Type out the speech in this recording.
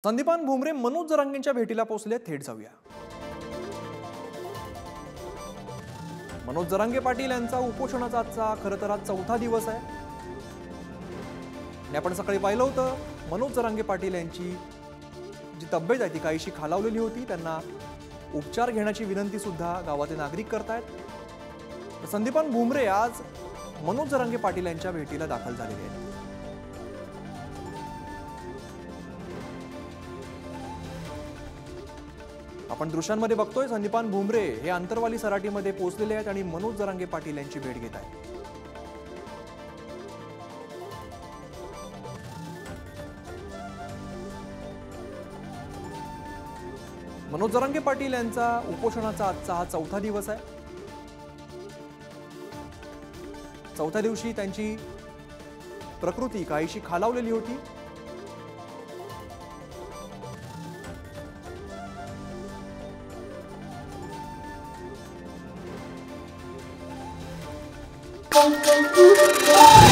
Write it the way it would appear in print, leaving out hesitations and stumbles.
संदीपान भुमरे मनोज जरांगेंच्या भेटीला पोहोचले। थेट जाऊया। मनोज जरांगे पाटील यांचा उपोषणाचा आजचा खरं तर आज चौथा दिवस आहे। आणि आपण सकाळी पाहिलं होतं मनोज जरांगे पाटील यांची जी तब्येत आहे ती काहीशी खालावलेली होती। त्यांना उपचार घेण्याची विनंती सुद्धा गावातील नागरिक करतायत। संदीपान भुमरे आज मनोज जरांगे पाटील यांच्या भेटीला दाखल झालेले आहेत। आपण दृश्यांमध्ये बघतोय संदीपान भुमरे हे अंतरवाली सराटीमध्ये पोहोचलेले आहेत आणि मनोज जरांगे पाटील यांची भेट घेत आहेत। मनोज जरांगे पाटील यांचा उपोषणाचा आजचा हा चौथा दिवस आहे। चौथ्या दिवशी त्यांची प्रकृती काहीशी खालावलेली होती। Thank you.